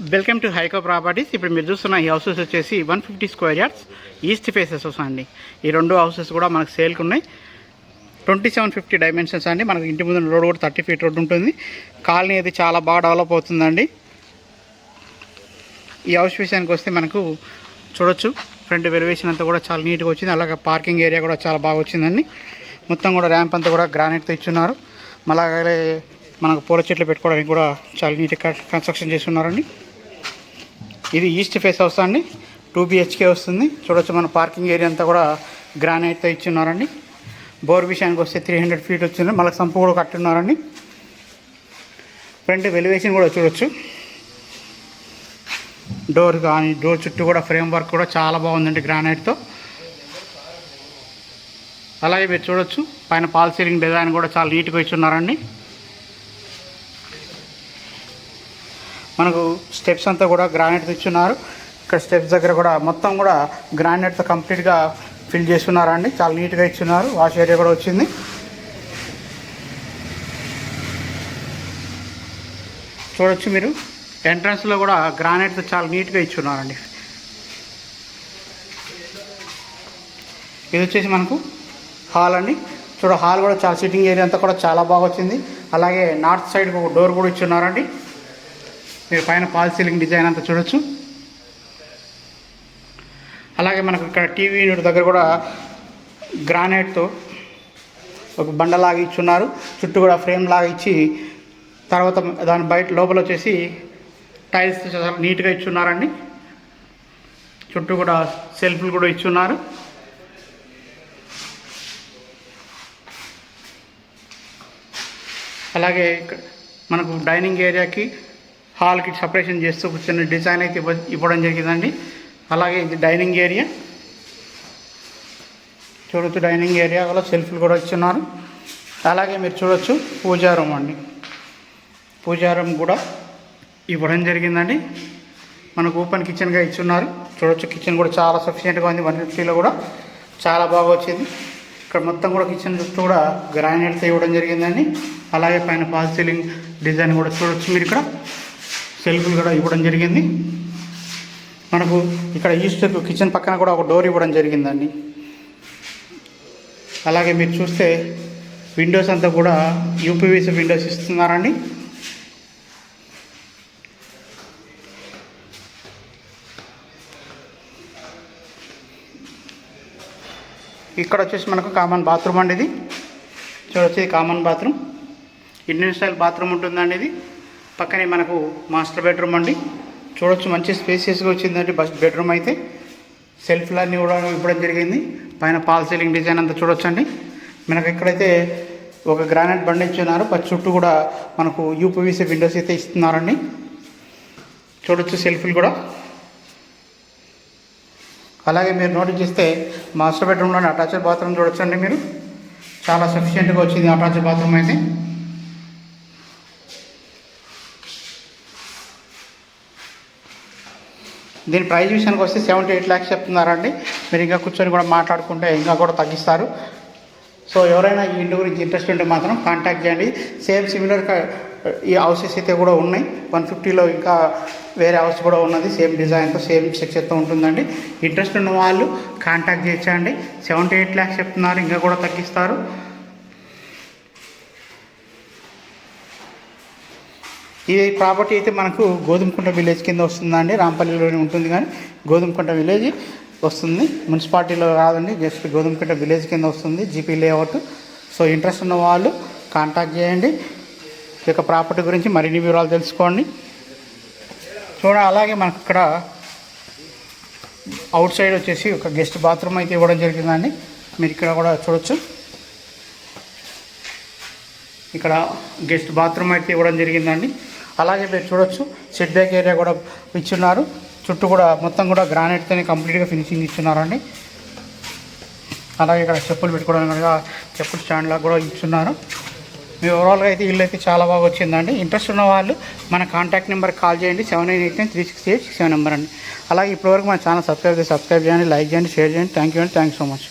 Welcome to హైకో properties. ఇప్పుడు మీరు చూస్తున్న ఈ హౌసెస్ వచ్చేసి 150 స్క్వేర్ యార్డ్స్ ఈస్ట్ ఫేసెస్ అండి. ఈ రెండు హౌసెస్ కూడా మనకు సేల్కి ఉన్నాయి. 2750 డైమెన్షన్స్ అండి. మనకు ఇంటి ముందు రోడ్ కూడా 30 ఫీట్ రోడ్ ఉంటుంది. కాలనీ అయితే చాలా బాగా డెవలప్ అవుతుందండి. ఈ హౌస్ విషయానికి వస్తే మనకు చూడొచ్చు, ఫ్రంట్ వెరివేషన్ అంతా కూడా చాలా నీట్గా వచ్చింది. అలాగే పార్కింగ్ ఏరియా కూడా చాలా బాగా వచ్చిందండి. మొత్తం కూడా ర్యాంప్ అంతా కూడా గ్రానైట్తో ఇచ్చున్నారు. అలాగే మనకు పూల చెట్లు పెట్టుకోవడానికి కూడా చాలా నీట్గా కన్స్ట్రక్షన్ చేసి ఉన్నారండి. ఇది ఈస్ట్ ఫేస్ హౌస్ అండి. 2 BHK వస్తుంది. చూడొచ్చు, మన పార్కింగ్ ఏరియా అంతా కూడా గ్రానైట్తో ఇచ్చున్నారండి. బోర్ విషయానికి వస్తే 300 ఫీట్ వచ్చింది. మళ్ళీ సంపు కూడా కట్టున్నారండి. ఫ్రంట్ వెలివేషన్ కూడా చూడొచ్చు. డోర్ కానీ డోర్ చుట్టూ కూడా ఫ్రేమ్ వర్క్ కూడా చాలా బాగుందండి గ్రానైట్తో. అలాగే మీరు చూడొచ్చు, పైన పాల్ సీలింగ్ డిజైన్ కూడా చాలా నీట్గా ఇచ్చున్నారండి. మనకు స్టెప్స్ అంతా కూడా గ్రానైట్తో ఇచ్చున్నారు. ఇక్కడ స్టెప్స్ దగ్గర కూడా మొత్తం కూడా గ్రానైట్తో కంప్లీట్గా ఫిల్ చేస్తున్నారండి. చాలా నీట్గా ఇచ్చున్నారు. వాష్ ఏరియా కూడా వచ్చింది. చూడొచ్చు మీరు, ఎంట్రన్స్లో కూడా గ్రానైట్తో చాలా నీట్గా ఇచ్చున్నారండి. ఇది వచ్చేసి మనకు హాల్ అండి. హాల్ కూడా చాలా సిట్టింగ్ ఏరియా అంతా కూడా చాలా బాగా వచ్చింది. అలాగే నార్త్ సైడ్కి ఒక డోర్ కూడా ఇచ్చున్నారండి. మీరు పైన పాల్ సీలింగ్ డిజైన్ అంతా చూడొచ్చు. అలాగే మనకు ఇక్కడ టీవీ యూనిట్ దగ్గర కూడా గ్రానైట్తో ఒక బండలాగా ఇచ్చున్నారు. చుట్టూ కూడా ఫ్రేమ్ లాగా ఇచ్చి, తర్వాత దాని బయట లోపల వచ్చేసి టైల్స్ చాలా నీట్గా ఇచ్చున్నారండి. చుట్టూ కూడా సెల్ఫ్లు కూడా ఇచ్చున్నారు. అలాగే మనకు డైనింగ్ ఏరియాకి హాల్కి సపరేషన్ చేస్తూ చిన్న డిజైన్ అయితే ఇవ్వడం జరిగిందండి. అలాగే ఇది డైనింగ్ ఏరియా చూడొచ్చు. డైనింగ్ ఏరియాలో సెల్ఫ్లు కూడా ఇచ్చున్నారు. అలాగే మీరు చూడొచ్చు, పూజా రూమ్ అండి. పూజా రూమ్ కూడా ఇవ్వడం జరిగిందండి. మనకు ఓపెన్ కిచెన్గా ఇచ్చున్నారు. చూడొచ్చు, కిచెన్ కూడా చాలా సఫిషియెంట్గా ఉంది. 150లో కూడా చాలా బాగా వచ్చింది. ఇక్కడ మొత్తం కూడా కిచెన్ చుట్టూ కూడా గ్రానైట్తో ఇవ్వడం జరిగిందండి. అలాగే పైన ఫాల్ సీలింగ్ డిజైన్ కూడా చూడొచ్చు. మీరు ఇక్కడ సెల్ఫ్లు కూడా ఇవ్వడం జరిగింది. మనకు ఇక్కడ ఈస్ట్ కిచెన్ పక్కన కూడా ఒక డోర్ ఇవ్వడం జరిగిందండి. అలాగే మీరు చూస్తే విండోస్ అంతా కూడా UPVC విండోస్ ఇస్తున్నారండి. ఇక్కడ వచ్చేసి మనకు కామన్ బాత్రూమ్ అండి. ఇది చూడొచ్చు, common bathroom, Indian style bathroom ఉంటుందండి. ఇది పక్కనే మనకు మాస్టర్ బెడ్రూమ్ అండి. చూడొచ్చు, మంచి స్పేసియస్గా వచ్చిందండి బెడ్రూమ్ అయితే. సెల్ఫ్లన్నీ కూడా ఇవ్వడం జరిగింది. పైన పాల్ సీలింగ్ డిజైన్ అంతా చూడొచ్చు అండి. మనకు ఇక్కడైతే ఒక గ్రానైట్ బండ ఇచ్చున్నారు. చుట్టూ కూడా మనకు UPVC విండోస్ అయితే ఇస్తున్నారండి. చూడొచ్చు సెల్ఫ్లు కూడా. అలాగే మీరు నోటీస్ చేస్తే మాస్టర్ బెడ్రూమ్లోని అటాచ్డ్ బాత్రూమ్ చూడొచ్చు అండి. మీరు చాలా సఫిషియెంట్గా వచ్చింది అటాచ్డ్ బాత్రూమ్ అయితే. దీని ప్రైస్ విషయానికి వస్తే 78 lakhs చెప్తున్నారండి. మీరు ఇంకా కూర్చొని కూడా మాట్లాడుకుంటే ఇంకా కూడా తగ్గిస్తారు. సో ఎవరైనా ఈ ఇంటి గురించి ఇంట్రెస్ట్ ఉంటే మాత్రం కాంటాక్ట్ చేయండి. సేమ్ సిమిలర్ ఈ హౌసెస్ అయితే కూడా ఉన్నాయి. 150లో ఇంకా వేరే హౌస్ కూడా ఉన్నది. సేమ్ డిజైన్తో సేమ్ స్ట్రక్చర్తో ఉంటుందండి. ఇంట్రెస్ట్ ఉన్న వాళ్ళు కాంటాక్ట్ చేయండి. 78 lakhs చెప్తున్నారు, ఇంకా కూడా తగ్గిస్తారు. ఈ ప్రాపర్టీ అయితే మనకు గోధుమకుంట విలేజ్ కింద వస్తుందండి. రాంపల్లిలోనే ఉంటుంది, కానీ గోధుమకుంట విలేజ్ వస్తుంది. మున్సిపాలిటీలో కాదండి, జస్ట్ గోధుమకుంట విలేజ్ కింద వస్తుంది, GP లేఅవుట్. సో ఇంట్రెస్ట్ ఉన్న వాళ్ళు కాంటాక్ట్ చేయండి. ఈ యొక్క ప్రాపర్టీ గురించి మరిన్ని వివరాలు తెలుసుకోండి. అలాగే మనకు ఇక్కడ అవుట్ సైడ్ వచ్చేసి ఒక గెస్ట్ బాత్రూమ్ అయితే ఇవ్వడం జరిగిందండి. మీరు ఇక్కడ కూడా చూడొచ్చు. ఇక్కడ గెస్ట్ బాత్రూమ్ అయితే ఇవ్వడం జరిగిందండి. అలాగే మీరు చూడొచ్చు, సెట్ బ్యాక్ ఏరియా కూడా ఇచ్చున్నారు. చుట్టూ కూడా మొత్తం కూడా గ్రానైట్తోనే కంప్లీట్గా ఫినిషింగ్ ఇచ్చున్నారండి. అలాగే ఇక్కడ చెప్పులు పెట్టుకోవడానికి చెప్పులు స్టాండ్ లాగా కూడా ఇచ్చున్నారు. మీ ఓవరాల్గా అయితే ఇల్లు అయితే చాలా బాగా వచ్చిందండి. ఇంట్రెస్ట్ ఉన్న వాళ్ళు మన కాంటాక్ట్ నెంబర్కి కాల్ చేయండి. 7989368667 నెంబర్ అండి. అలాగే ఇప్పటివరకు మన ఛానల్ సబ్స్క్రైబ్ చేయండి, లైక్ చేయండి, షేర్ చేయండి. థ్యాంక్ యూ అండి. Thank you so much.